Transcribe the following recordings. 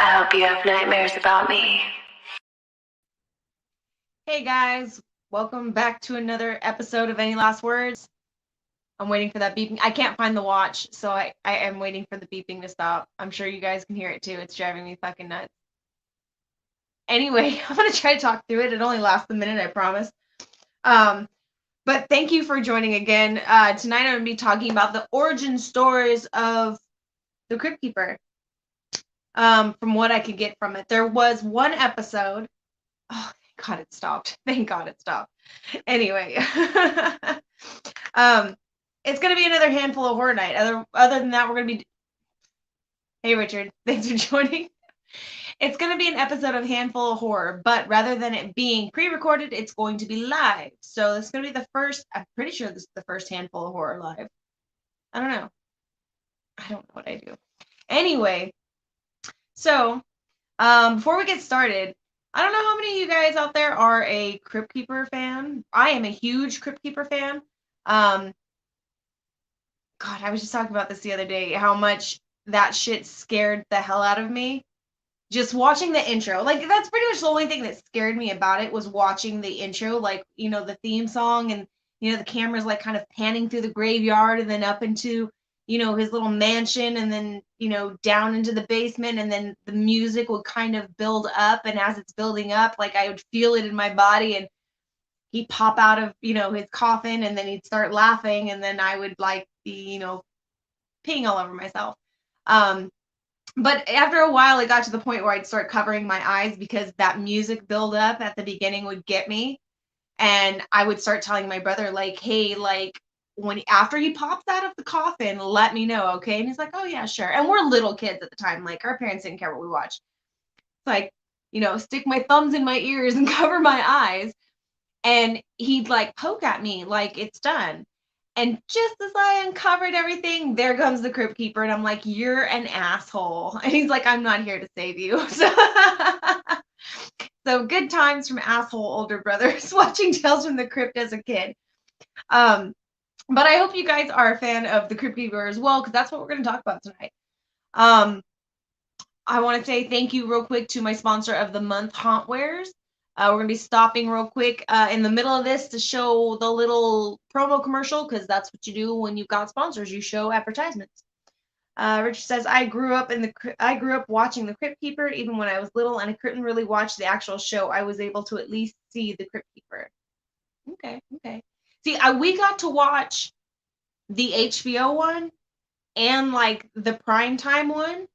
I hope you have nightmares about me. Hey guys, welcome back to another episode of Any Last Words. I'm waiting for that beeping. I can't find the watch, so I am waiting for the beeping to stop. I'm sure you guys can hear it too. It's driving me fucking nuts. Anyway, I'm gonna try to talk through it. It only lasts a minute, I promise. Um, but thank you for joining again. Tonight I'm gonna be talking about the origin stories of the Crypt Keeper. From what I could get from it, there was one episode. Oh, thank God it stopped. Thank God it stopped. Anyway, it's gonna be another handful of horror night. Other than that, we're gonna be. Hey Richard, thanks for joining. It's gonna be an episode of Handful of Horror, but rather than it being pre-recorded, it's going to be live. So it's gonna be the first. I'm pretty sure this is the first Handful of Horror live. I don't know. I don't know what I do. Anyway, so before we get started, I don't know how many of you guys out there are a Crypt Keeper fan. I am a huge Crypt Keeper fan. God, I was just talking about this the other day, how much that shit scared the hell out of me. Just watching the intro. Like, that's pretty much the only thing that scared me about it was watching the intro, like, the theme song and, the camera's like kind of panning through the graveyard and then up into, his little mansion and then, down into the basement and then the music would kind of build up and as it's building up, like I would feel it in my body and he'd pop out of, his coffin and then he'd start laughing and then I would like be, peeing all over myself. But after a while, it got to the point where I'd start covering my eyes because that music build up at the beginning would get me. And I would start telling my brother, like, hey, like, after he pops out of the coffin, let me know, okay? And he's like, oh, yeah, sure. And we're little kids at the time. Like, our parents didn't care what we watched. Like, stick my thumbs in my ears and cover my eyes. And he'd, like, poke at me like it's done. And just as I uncovered everything, there comes the Crypt Keeper, and I'm like, "You're an asshole." And he's like, "I'm not here to save you." So good times from asshole older brothers watching Tales from the Crypt as a kid. Um, but I hope you guys are a fan of the Crypt Keeper as well, because that's what we're going to talk about tonight. Um, I want to say thank you real quick to my sponsor of the month, HAUNTWARES. We're going to be stopping real quick in the middle of this to show the little promo commercial because that's what you do when you've got sponsors. You show advertisements. Richard says, I grew up watching The Crypt Keeper even when I was little, and I couldn't really watch the actual show. I was able to at least see The Crypt Keeper. Okay. See, we got to watch the HBO one and like the primetime one.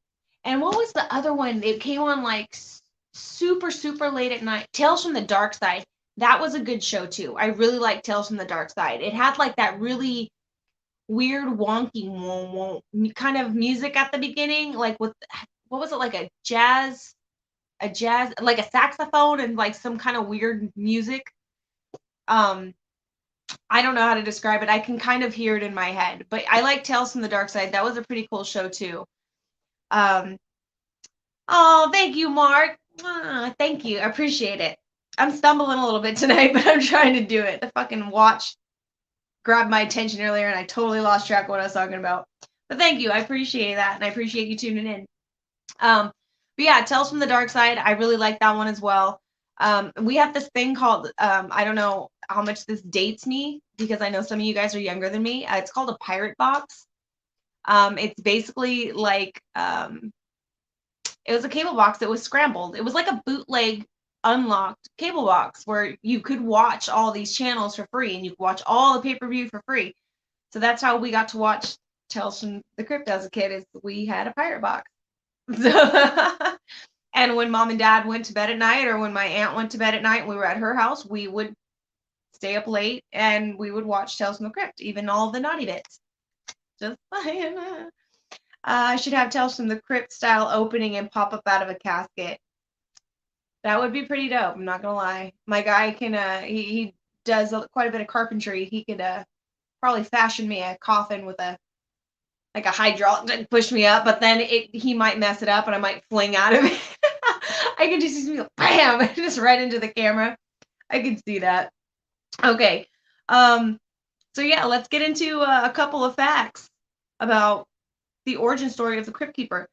And what was the other one? It came on like super, super late at night. Tales from the Dark Side. That was a good show too. I really liked Tales from the Dark Side. It had like that really weird, wonky kind of music at the beginning, like with what was it, like a jazz, like a saxophone and like some kind of weird music. I don't know how to describe it. I can kind of hear it in my head, but I like Tales from the Dark Side. That was a pretty cool show too. Um, oh, thank you, Mark. Thank you. I appreciate it. I'm stumbling a little bit tonight, but I'm trying to do it. The fucking watch grabbed my attention earlier, and I totally lost track of what I was talking about. But thank you. I appreciate that, and I appreciate you tuning in. But yeah, Tales from the Dark Side. I really like that one as well. We have this thing called, I don't know how much this dates me, because I know some of you guys are younger than me. It's called a pirate box. It's basically like, it was a cable box that was scrambled. It was like a bootleg unlocked cable box where you could watch all these channels for free and you could watch all the pay-per-view for free. So that's how we got to watch Tales from the Crypt as a kid, is we had a pirate box. And when mom and dad went to bed at night, or when my aunt went to bed at night and we were at her house, we would stay up late and we would watch Tales from the Crypt, even all the naughty bits. Just saying. I should have Tales from the Crypt style opening and pop up out of a casket. That would be pretty dope. I'm not gonna lie. My guy can he does quite a bit of carpentry. He could probably fashion me a coffin with a hydraulic to push me up, but then he might mess it up and I might fling out of it. I could just see me go bam, just right into the camera. I could see that. Okay. So yeah, let's get into a couple of facts about the origin story of the Crypt Keeper.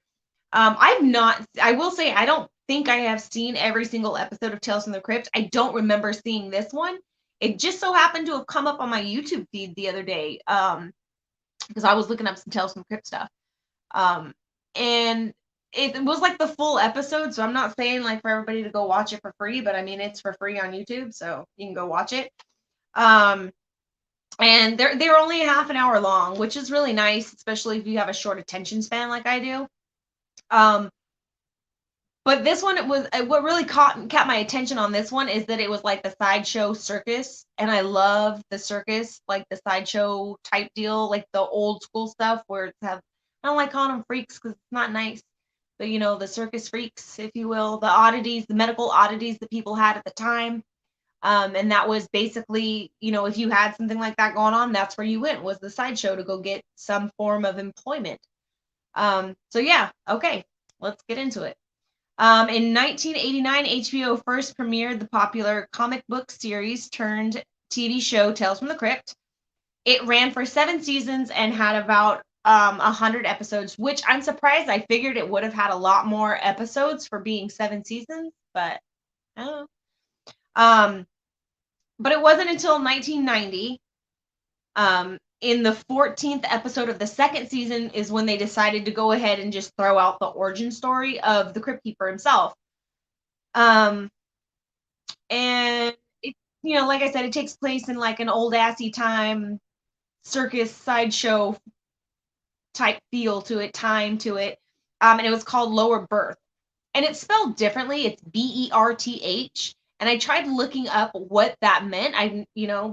I will say, I don't think I have seen every single episode of Tales from the Crypt. I don't remember seeing this one. It just so happened to have come up on my YouTube feed the other day, because I was looking up some Tales from the Crypt stuff. And it was like the full episode, so I'm not saying like for everybody to go watch it for free, but I mean, it's for free on YouTube, so you can go watch it. And they're only half an hour long, which is really nice, especially if you have a short attention span like I do. But this one, it was what really caught my attention on this one is that it was like the sideshow circus, and I love the circus, like the sideshow type deal, like the old school stuff where it's I don't like calling them freaks because it's not nice, but the circus freaks, if you will, the oddities, the medical oddities that people had at the time. And that was basically, if you had something like that going on, that's where you went, was the sideshow to go get some form of employment. So yeah, okay, let's get into it. In 1989, HBO first premiered the popular comic book series turned TV show Tales from the Crypt. It ran for 7 seasons and had about 100 episodes, which I'm surprised. I figured it would have had a lot more episodes for being 7 seasons, but I don't know. But it wasn't until 1990, in the 14th episode of the second season, is when they decided to go ahead and just throw out the origin story of the Crypt Keeper himself. And it, like I said, it takes place in like an old assy time circus sideshow type feel to it, time to it. And it was called Lower Birth. And it's spelled differently. It's BERTH. And I tried looking up what that meant.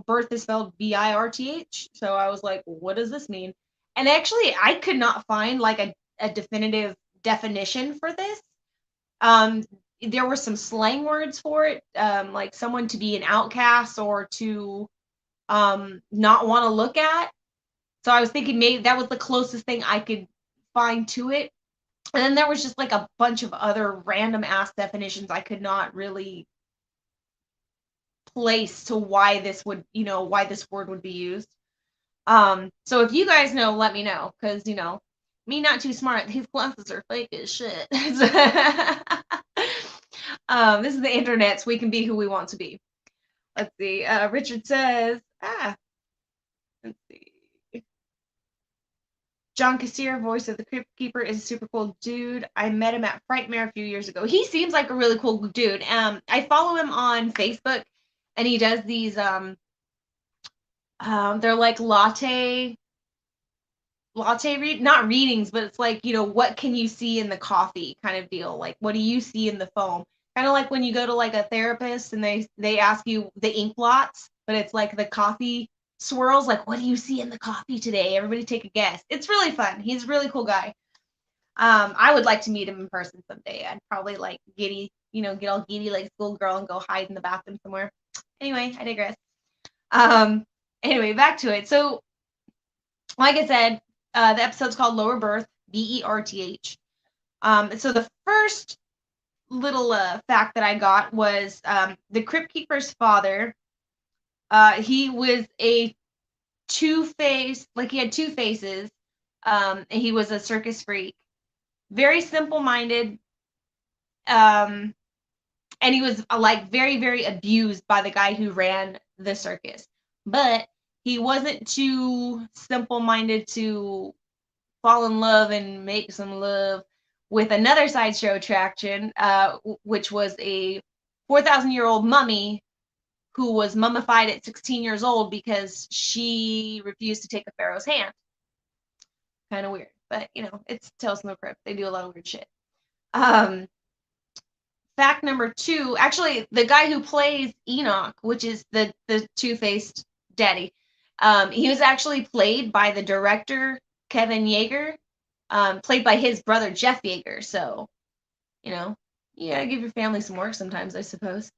Birth is spelled BIRTH. So I was like, what does this mean? And actually, I could not find like a definitive definition for this. There were some slang words for it, like someone to be an outcast or to not want to look at. So I was thinking maybe that was the closest thing I could find to it. And then there was just like a bunch of other random ass definitions I could not really place to why this would, why this word would be used. So if you guys know, let me know, because me not too smart. These glasses are fake as shit. This is the internet, so we can be who we want to be. Let's see. Richard says, let's see. John Kassir, voice of the Crypt Keeper, is a super cool dude. I met him at Frightmare a few years ago. He seems like a really cool dude. I follow him on Facebook, and he does these they're like latte not readings, but it's like, what can you see in the coffee kind of deal, like what do you see in the foam, kind of like when you go to like a therapist and they ask you the ink blots, but it's like the coffee swirls, like what do you see in the coffee today, everybody take a guess. It's really fun. He's a really cool guy. I would like to meet him in person someday. I'd probably like get all giddy like a schoolgirl and go hide in the bathroom somewhere. Anyway, I digress. Anyway, back to it. So, like I said, the episode's called Lower Birth, BERTH. So the first little fact that I got was the Crypt Keeper's father. He was a two-faced, like he had 2 faces. And he was a circus freak, very simple-minded. And he was like very, very abused by the guy who ran the circus. But he wasn't too simple-minded to fall in love and make some love with another sideshow attraction, which was a 4,000-year-old mummy who was mummified at 16 years old because she refused to take a pharaoh's hand. Kind of weird, but it's Tales from the Crypt. They do a lot of weird shit. Fact number 2, actually, the guy who plays Enoch, which is the two-faced daddy, he was actually played by the director Kevin Yeager, played by his brother Jeff Yeager. So, you gotta give your family some work sometimes, I suppose.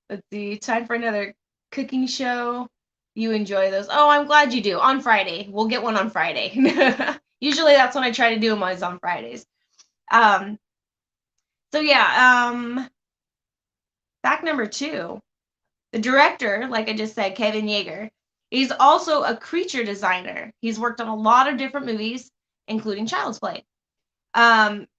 Let's see. Time for another cooking show. You enjoy those? Oh, I'm glad you do. On Friday, we'll get one on Friday. Usually, that's when I try to do them, is on Fridays. So yeah, fact number 2, the director, like I just said, Kevin Yeager, he's also a creature designer. He's worked on a lot of different movies, including Child's Play.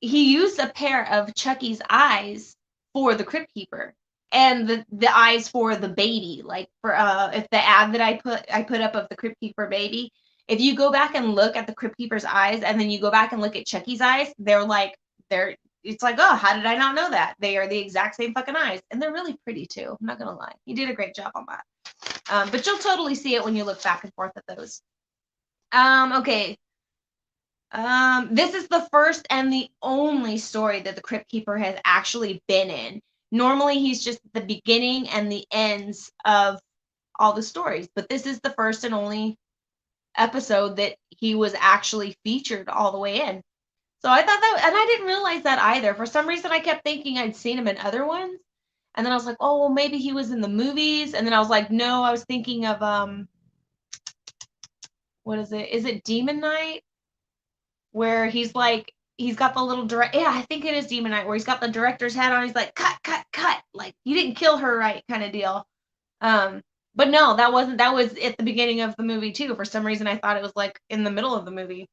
He used a pair of Chucky's eyes for the Crypt Keeper, and the eyes for the baby. Like for if the ad that I put up of the Crypt Keeper baby, if you go back and look at the Crypt Keeper's eyes, and then you go back and look at Chucky's eyes, it's like, oh, how did I not know that? They are the exact same fucking eyes, and they're really pretty too. I'm not gonna lie, he did a great job on that. But you'll totally see it when you look back and forth at those. Okay. This is the first and the only story that the Crypt Keeper has actually been in. Normally, he's just the beginning and the ends of all the stories, but this is the first and only episode that he was actually featured all the way in. So I thought that, and I didn't realize that either. For some reason, I kept thinking I'd seen him in other ones, and then I was like, oh, well, maybe he was in the movies, and then I was like, no, I was thinking of what is it? Is it Demon Knight? Where he's got the little I think it is Demon Knight, where he's got the director's hat on. He's like, cut, cut, cut. Like, you didn't kill her right, kind of deal. But no, that was at the beginning of the movie too. For some reason, I thought it was like in the middle of the movie.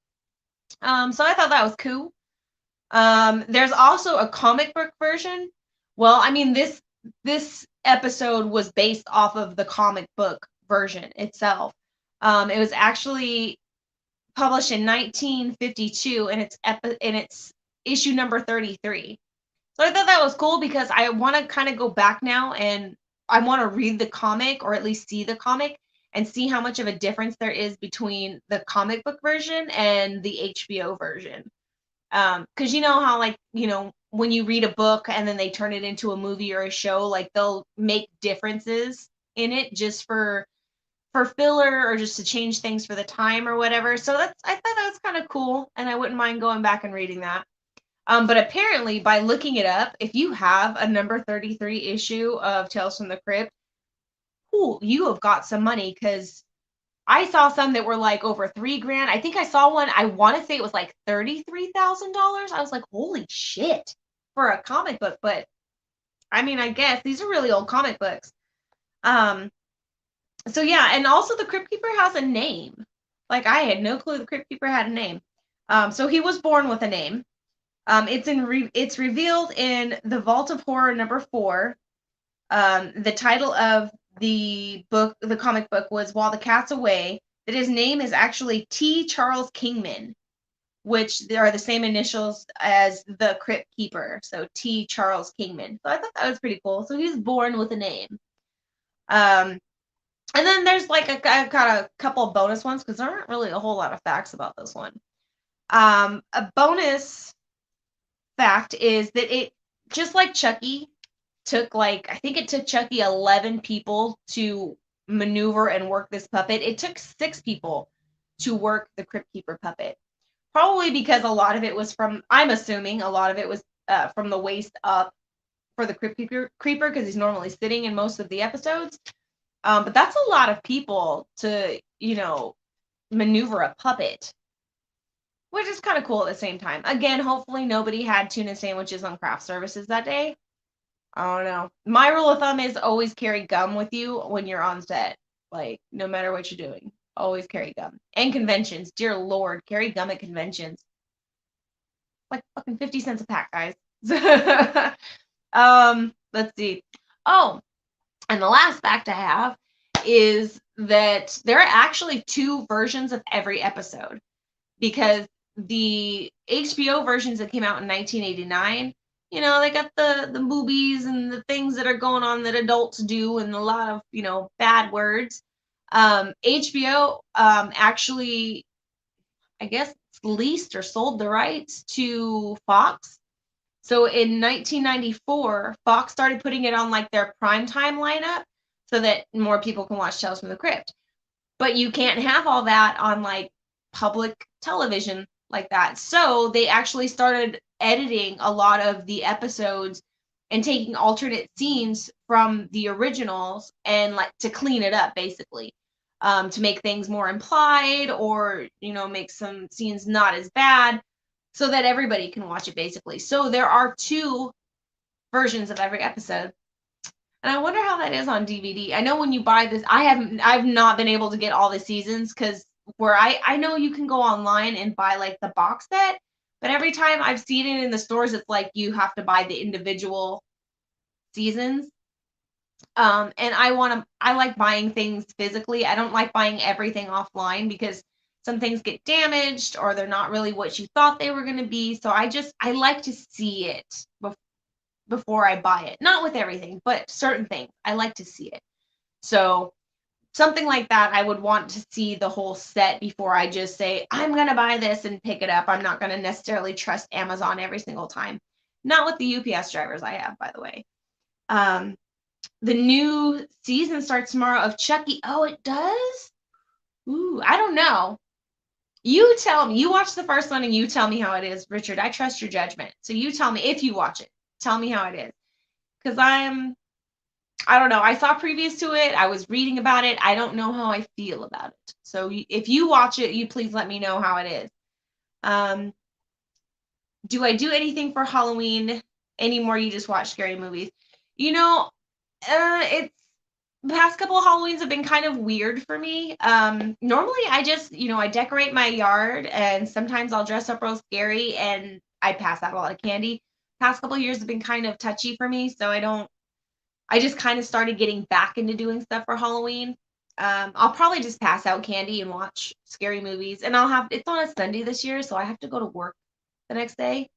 So I thought that was cool. There's also a comic book version. Well, I mean, this episode was based off of the comic book version itself. It was actually published in 1952, and it's issue number 33. So I thought that was cool because I want to kind of go back now, and I want to read the comic, or at least see the comic, and see how much of a difference there is between the comic book version and the HBO version. Because you know how, like, when you read a book and then they turn it into a movie or a show, like, they'll make differences in it just for filler, or just to change things for the time or whatever. So I thought that was kind of cool, and I wouldn't mind going back and reading that. But apparently, by looking it up, if you have a number 33 issue of Tales from the Crypt, cool, you have got some money, because I saw some that were like over $3,000. I think I saw one, I want to say it was like $33,000. I was like, holy shit, for a comic book. But I mean, I guess these are really old comic books. So yeah, and also the Crypt Keeper has a name. Like, I had no clue the Crypt Keeper had a name. So he was born with a name. It's revealed in the Vault of Horror number 4. The title of the comic book was While the Cat's Away. That his name is actually T. Charles Kingman, which are the same initials as the Crypt Keeper. So T. Charles Kingman. So I thought that was pretty cool. So he was born with a name. And then there's like I've got a couple of bonus ones, because there aren't really a whole lot of facts about this one. A bonus fact is that it, just like Chucky, I think it took Chucky 11 people to maneuver and work this puppet. It took 6 people to work the Crypt Keeper puppet. Probably because a lot of it was I'm assuming a lot of it was from the waist up for the Crypt Creeper, because he's normally sitting in most of the episodes. But that's a lot of people to, maneuver a puppet, which is kind of cool at the same time. Again, hopefully nobody had tuna sandwiches on craft services that day. I don't know. My rule of thumb is always carry gum with you when you're on set. Like, no matter what you're doing, always carry gum. And conventions. Dear Lord, carry gum at conventions. Like fucking 50 cents a pack, guys. Let's see. Oh, and the last fact I have is that there are actually 2 versions of every episode, because the HBO versions that came out in 1989, they got the movies and the things that are going on that adults do, and a lot of, bad words. HBO actually, I guess, leased or sold the rights to Fox. So in 1994, Fox started putting it on like their primetime lineup so that more people can watch Tales from the Crypt. But you can't have all that on like public television like that. So they actually started editing a lot of the episodes and taking alternate scenes from the originals and like to clean it up, basically, to make things more implied, or, make some scenes not as bad, so that everybody can watch it, basically. So there are 2 versions of every episode. And I wonder how that is on DVD. I know when you buy this, I've not been able to get all the seasons, because where I know you can go online and buy like the box set, but every time I've seen it in the stores, it's like you have to buy the individual seasons. And I like buying things physically. I don't like buying everything offline because some things get damaged or they're not really what you thought they were going to be. So I like to see it before I buy it. Not with everything, but certain things. I like to see it. So something like that, I would want to see the whole set before I just say, I'm going to buy this and pick it up. I'm not going to necessarily trust Amazon every single time. Not with the UPS drivers I have, by the way. The new season starts tomorrow of Chucky. Oh, it does? Ooh, I don't know. You tell me. You watch the first one and you tell me how it is, Richard. I trust your judgment. So you tell me if you watch it. Tell me how it is. Because I don't know. I saw previews to it. I was reading about it. I don't know how I feel about it. So if you watch it, you please let me know how it is. Do I do anything for Halloween anymore? You just watch scary movies. You know, it's the past couple of Halloweens have been kind of weird for me. Normally I just, I decorate my yard and sometimes I'll dress up real scary and I pass out a lot of candy. Past couple of years have been kind of touchy for me, so I just kind of started getting back into doing stuff for Halloween. I'll probably just pass out candy and watch scary movies, and it's on a Sunday this year, so I have to go to work the next day,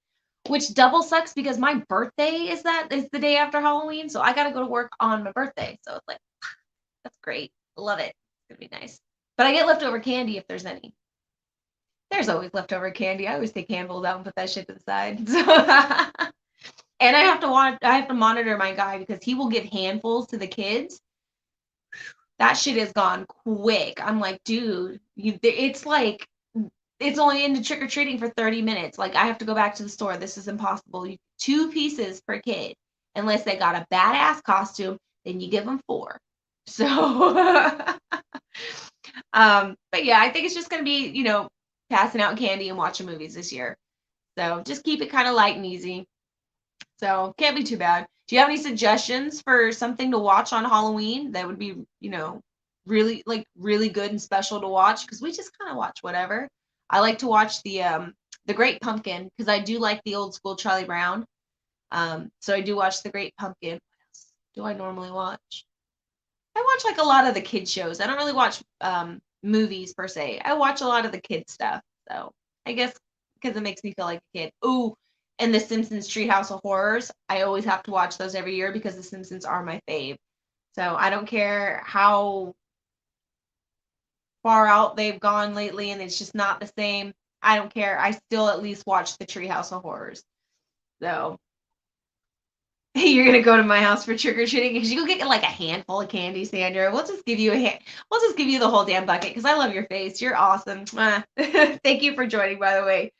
which double sucks because my birthday is the day after Halloween, so I got to go to work on my birthday. So it's like, that's great. Love it. It's going to be nice. But I get leftover candy if there's any. There's always leftover candy. I always take handfuls out and put that shit to the side. So and I have to monitor my guy because he will give handfuls to the kids. That shit is gone quick. I'm like, dude, it's like it's only into trick or treating for 30 minutes. Like I have to go back to the store. This is impossible. 2 pieces per kid, unless they got a badass costume. Then you give them 4. So, but yeah, I think it's just gonna be passing out candy and watching movies this year. So just keep it kind of light and easy. So can't be too bad. Do you have any suggestions for something to watch on Halloween that would be, really good and special to watch? Because we just kind of watch whatever. I like to watch the Great Pumpkin because I do like the old school Charlie Brown. So I do watch the Great Pumpkin. What else do I normally watch? I watch like a lot of the kid shows. I don't really watch movies per se. I watch a lot of the kid stuff. So I guess because it makes me feel like a kid. Ooh, and The Simpsons Treehouse of Horrors. I always have to watch those every year because The Simpsons are my fave. So I don't care how far out they've gone lately and it's just not the same. I don't care. I still at least watch the Treehouse of Horrors. So you're gonna go to my house for trick or treating because you get like a handful of candy, Sandra. We'll just give you We'll just give you the whole damn bucket because I love your face. You're awesome. Thank you for joining, by the way.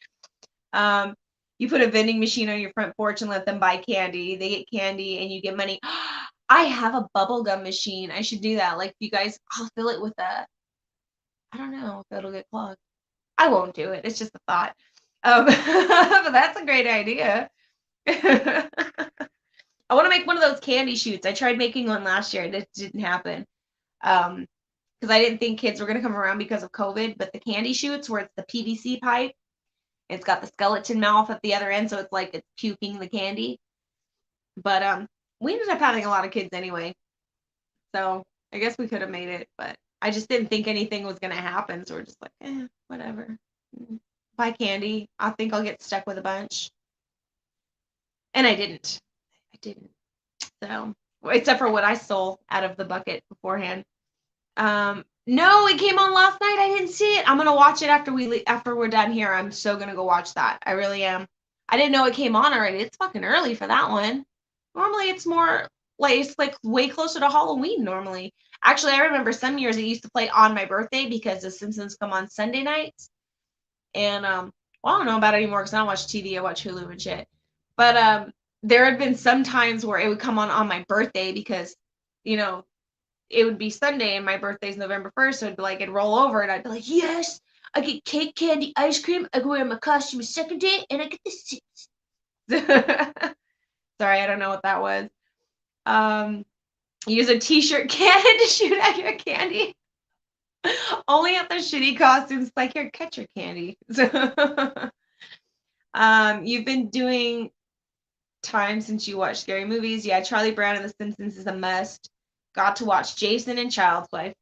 You put a vending machine on your front porch and let them buy candy. They get candy and you get money. I have a bubble gum machine. I should do that. Like you guys, I'll fill it with I don't know if it'll get clogged. I won't do it. It's just a thought. But that's a great idea. I want to make one of those candy chutes. I tried making one last year and it didn't happen. Because I didn't think kids were going to come around because of COVID. But the candy chutes where it's the PVC pipe, it's got the skeleton mouth at the other end, so it's like it's puking the candy. But we ended up having a lot of kids anyway. So I guess we could have made it, but I just didn't think anything was going to happen. So we're just like, whatever. Buy candy. I think I'll get stuck with a bunch. And I didn't. So, except for what I stole out of the bucket beforehand. No, it came on last night. I didn't see it. I'm gonna watch it after we're done here. I'm so gonna go watch that. I really am. I didn't know it came on already. It's fucking early for that one. Normally, it's more like it's like way closer to Halloween. Normally, actually, I remember some years it used to play on my birthday because The Simpsons come on Sunday nights. And well, I don't know about it anymore because I don't watch TV. I watch Hulu and shit. But there had been some times where it would come on my birthday because, it would be Sunday and my birthday's November 1st. So it'd be like, it'd roll over and I'd be like, yes, I get cake, candy, ice cream. I go wear my costume a second day and I get the seats. Sorry, I don't know what that was. Use a t-shirt cannon to shoot at your candy. Only at the shitty costumes, like, here, catch your candy. You've been doing time since you watched scary movies. Yeah, Charlie Brown and The Simpsons is a must. Got to watch Jason and Child's Play.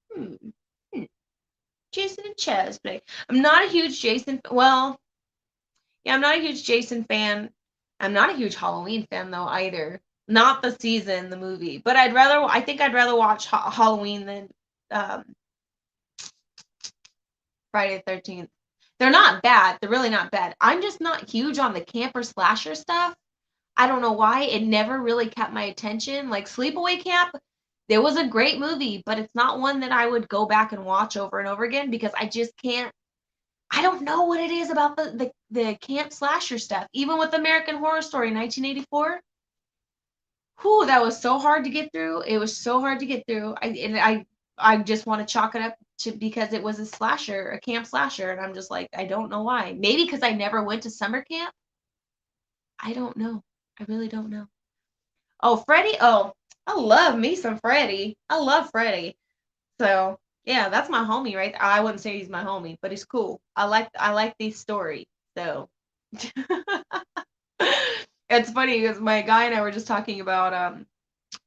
Jason and Child's Play. I'm not a huge Jason. Well, yeah, I'm not a huge Jason fan. I'm not a huge Halloween fan though either. Not the season, the movie. But I think I'd rather watch Halloween than Friday the 13th. They're not bad. They're really not bad. I'm just not huge on the camper slasher stuff. I don't know why. It never really kept my attention. Like Sleepaway Camp, it was a great movie, but it's not one that I would go back and watch over and over again because I just can't. I don't know what it is about the camp slasher stuff. Even with American Horror Story 1984, whew, that was so hard to get through. It was so hard to get through. I just want to chalk it up to because it was a slasher, a camp slasher, and I'm just like, I don't know why. Maybe because I never went to summer camp. I don't know. I really don't know. Oh, Freddy. Oh, I love me some Freddy. I love Freddy. So yeah, that's my homie, right? I wouldn't say he's my homie, but he's cool. I like these stories. So it's funny because my guy and I were just talking about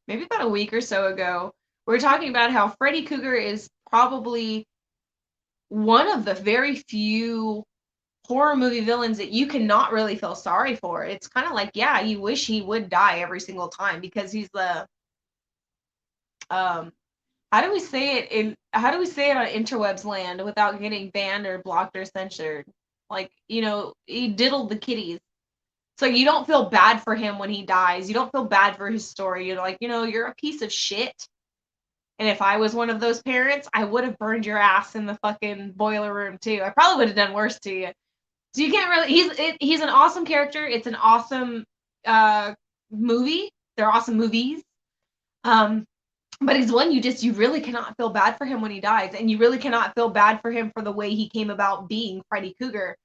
maybe about a week or so ago. We were talking about how Freddy Krueger is probably one of the very few horror movie villains that you cannot really feel sorry for. It's kind of like, yeah, you wish he would die every single time because he's the how do we say it on interwebs land without getting banned or blocked or censored? Like, he diddled the kitties. So you don't feel bad for him when he dies. You don't feel bad for his story. You're like, you're a piece of shit. And if I was one of those parents, I would have burned your ass in the fucking boiler room too. I probably would have done worse to you. So you can't really. He's an awesome character. It's an awesome movie. They're awesome movies. But he's one you really cannot feel bad for him when he dies, and you really cannot feel bad for him for the way he came about being Freddy Krueger.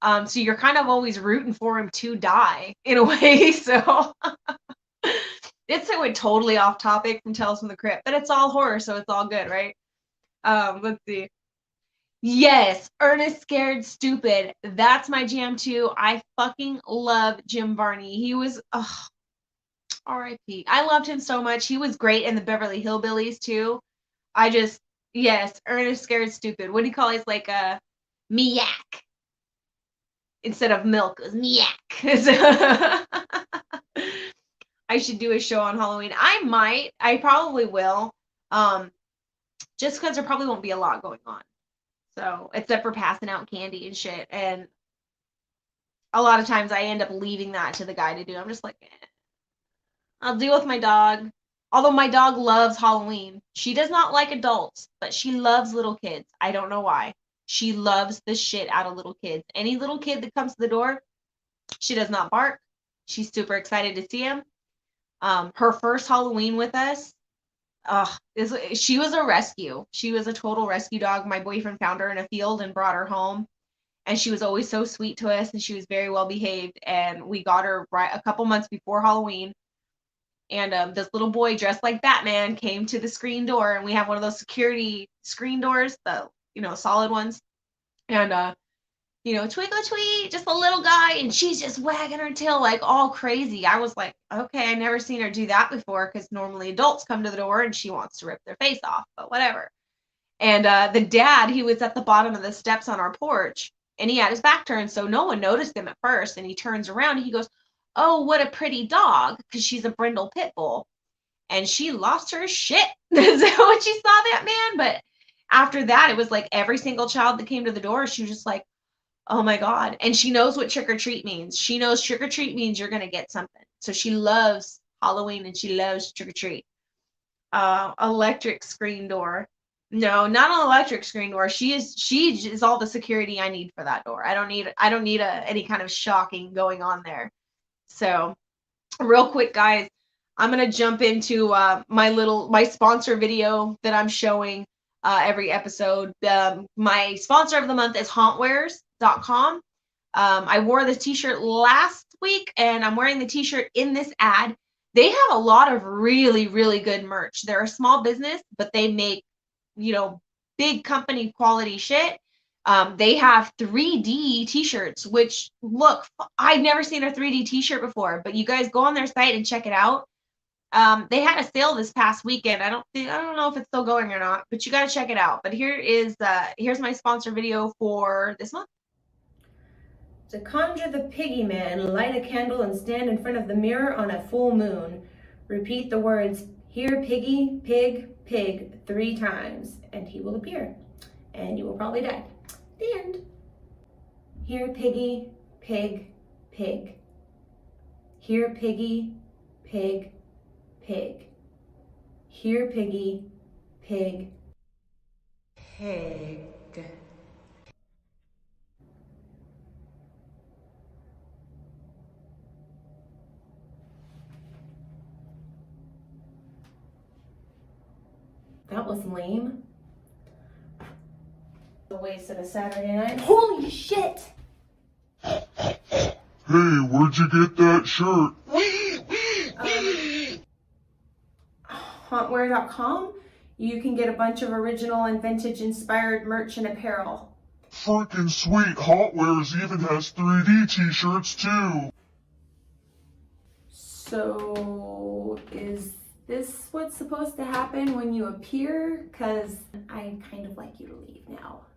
So you're kind of always rooting for him to die in a way. So it's so totally off topic from Tales from the Crypt, but it's all horror, so it's all good, right? Let's see. Yes, Ernest Scared Stupid. That's my jam too. I fucking love Jim Varney. He was R.I.P. I loved him so much. He was great in the Beverly Hillbillies too. Yes, Ernest Scared Stupid. What do you call it? It's like a Miak. Instead of milk, it was Miak. I should do a show on Halloween. I probably will. Just because there probably won't be a lot going on. So, except for passing out candy and shit. And a lot of times I end up leaving that to the guy to do. I'm just like, I'll deal with my dog. Although my dog loves Halloween. She does not like adults, but she loves little kids. I don't know why. She loves the shit out of little kids. Any little kid that comes to the door, she does not bark. She's super excited to see him. Her first Halloween with us, she was a rescue. She was a total rescue dog. My boyfriend found her in a field and brought her home. And she was always so sweet to us, and she was very well behaved. And we got her right a couple months before Halloween. And this little boy dressed like Batman came to the screen door, and we have one of those security screen doors, the solid ones. And twinkle tweet, just a little guy, and she's just wagging her tail like all crazy. I was like, okay, I never seen her do that before because normally adults come to the door and she wants to rip their face off, but whatever. And the dad, he was at the bottom of the steps on our porch, and he had his back turned, so no one noticed him at first. And he turns around and he goes, "Oh, what a pretty dog," because she's a brindle pit bull. And she lost her shit when she saw that man. But after that, it was like every single child that came to the door, she was just like, oh my God. And she knows what trick or treat means. She knows trick or treat means you're going to get something. So she loves Halloween and she loves trick or treat. Electric screen door. No, not an electric screen door. She is all the security I need for that door. I don't need any kind of shocking going on there. So real quick, guys, I'm going to jump into my sponsor video that I'm showing every episode. My sponsor of the month is HAUNTWARES.com. I wore this t-shirt last week, and I'm wearing the t-shirt in this ad. They have a lot of really, really good merch. They're a small business, but they make, big company quality shit. They have 3D t-shirts, which look, I've never seen a 3D t-shirt before, but you guys go on their site and check it out. They had a sale this past weekend. I don't know if it's still going or not, but you got to check it out. But here's my sponsor video for this month. To conjure the piggy man, light a candle and stand in front of the mirror on a full moon. Repeat the words, "Here, piggy, pig, pig," 3 times, and he will appear. And you will probably die. The end. Here, piggy, pig, pig. Here, piggy, pig, pig. Here, piggy, pig, pig. That was lame. A waste of a Saturday night. Holy shit! Hey, where'd you get that shirt? HAUNTWARES.com. You can get a bunch of original and vintage inspired merch and apparel. Freaking sweet. HAUNTWARES even has 3D t-shirts too. So, is this what's supposed to happen when you appear? Because I'd kind of like you to leave now.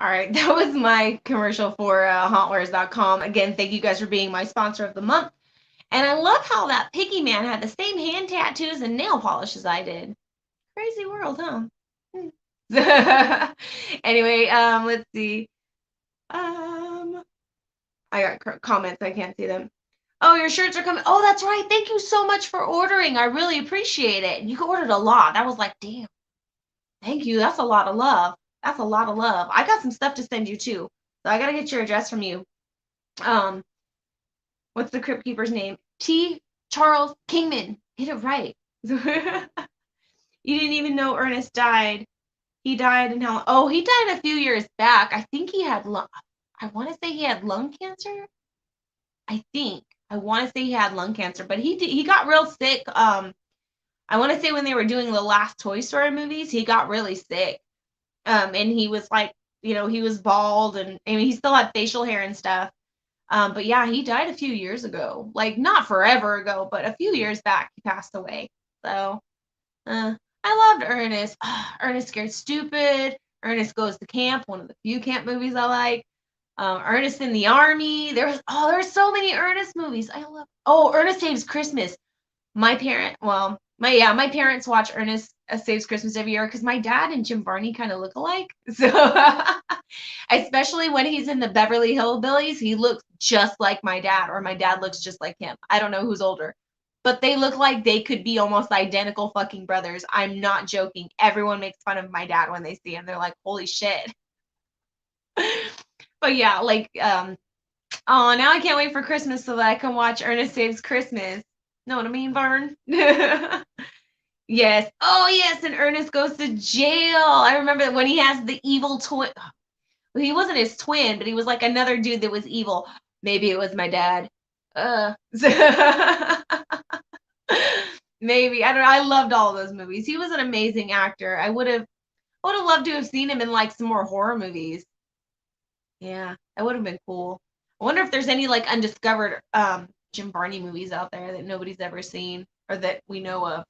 All right, that was my commercial for HauntWares.com. Again, thank you guys for being my sponsor of the month. And I love how that piggy man had the same hand tattoos and nail polish as I did. Crazy world, huh? Anyway, let's see. I got comments. I can't see them. Oh, your shirts are coming. Oh, that's right. Thank you so much for ordering. I really appreciate it. You ordered a lot. I was like, damn. Thank you. That's a lot of love. That's a lot of love. I got some stuff to send you too. So I gotta get your address from you. What's the Crypt Keeper's name? T. Charles Kingman. Get it right. You didn't even know Ernest died. He died in how? Oh, he died a few years back. I think he had I want to say he had lung cancer. I want to say he had lung cancer, but he got real sick. I want to say when they were doing the last Toy Story movies, he got really sick. And he was like, he was bald, and I mean, he still had facial hair and stuff. But yeah, he died a few years ago. Like, not forever ago, but a few years back, he passed away. So, I loved Ernest. Ernest Scared Stupid. Ernest Goes to Camp, one of the few camp movies I like. Ernest in the Army. There's so many Ernest movies. I love. Oh, Ernest Saves Christmas. My parents watch Ernest Saves Christmas every year because my dad and Jim Varney kind of look alike. So, especially when he's in the Beverly Hillbillies, he looks just like my dad, or my dad looks just like him. I don't know who's older, but they look like they could be almost identical fucking brothers. I'm not joking. Everyone makes fun of my dad when they see him. They're like, holy shit. But yeah, like, oh, now I can't wait for Christmas so that I can watch Ernest Saves Christmas. Know what I mean, Vern? Yes. Oh, yes. And Ernest Goes to Jail. I remember when he has the evil twin. Well, he wasn't his twin, but he was like another dude that was evil. Maybe it was my dad. Maybe. I don't know. I loved all those movies. He was an amazing actor. I would have loved to have seen him in like some more horror movies. Yeah, that would have been cool. I wonder if there's any like undiscovered Jim Varney movies out there that nobody's ever seen or that we know of.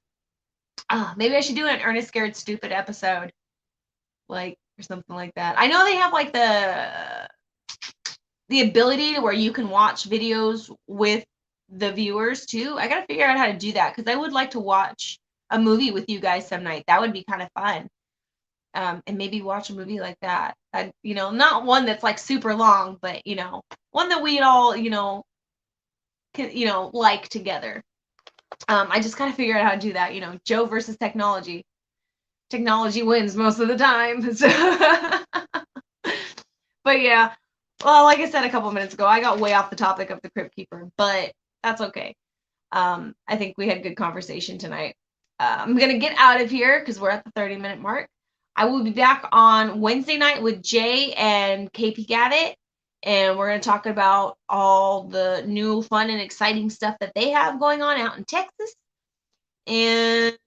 Maybe I should do an Ernest Scared Stupid episode, like, or something like that. I know they have like the ability to where you can watch videos with the viewers too. I gotta figure out how to do that because I would like to watch a movie with you guys some night. That would be kind of fun. And maybe watch a movie like that. Not one that's like super long, but one that we'd all, can, like together. I just gotta figure out how to do that. Joe versus technology. Technology wins most of the time. So but yeah, well, like I said a couple minutes ago, I got way off the topic of the Crypt Keeper, but that's okay. I think we had good conversation tonight. I'm gonna get out of here because we're at the 30-minute mark. I will be back on Wednesday night with Jay and KP Gavitt, and we're going to talk about all the new fun and exciting stuff that they have going on out in Texas. And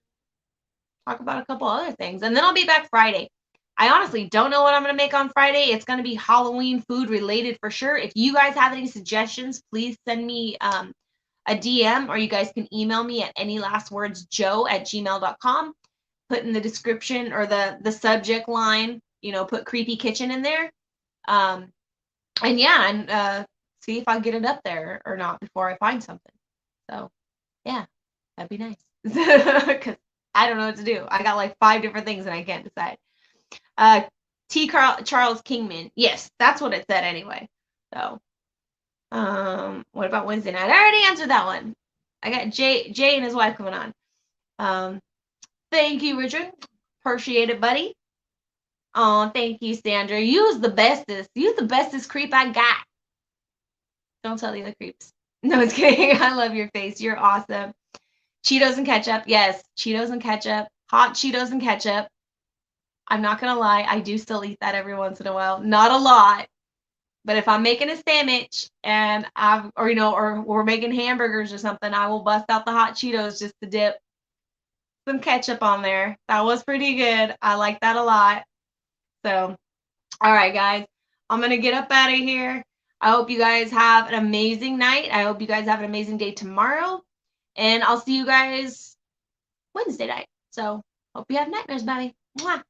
talk about a couple other things. And then I'll be back Friday. I honestly don't know what I'm going to make on Friday. It's going to be Halloween food related for sure. If you guys have any suggestions, please send me a DM, or you guys can email me at anylastwordsjoe@gmail.com. Put in the description or the subject line, put creepy kitchen in there. And see if I get it up there or not before I find something. So yeah, that'd be nice. Because I don't know what to do. I got like 5 different things and I can't decide. Charles Kingman. Yes, that's what it said anyway. So, what about Wednesday night? I already answered that one. I got Jay and his wife coming on. Thank you, Richard. Appreciate it, buddy. Oh, thank you, Sandra. You's the bestest. You's the bestest creep I got. Don't tell the other creeps. No, it's kidding. I love your face. You're awesome. Cheetos and ketchup. Yes, Cheetos and ketchup. Hot Cheetos and ketchup. I'm not going to lie. I do still eat that every once in a while. Not a lot. But if I'm making a sandwich and or we're making hamburgers or something, I will bust out the hot Cheetos just to dip some ketchup on there. That was pretty good. I like that a lot. So, all right, guys. I'm going to get up out of here. I hope you guys have an amazing night. I hope you guys have an amazing day tomorrow. And I'll see you guys Wednesday night. So, hope you have nightmares, baby. Mwah.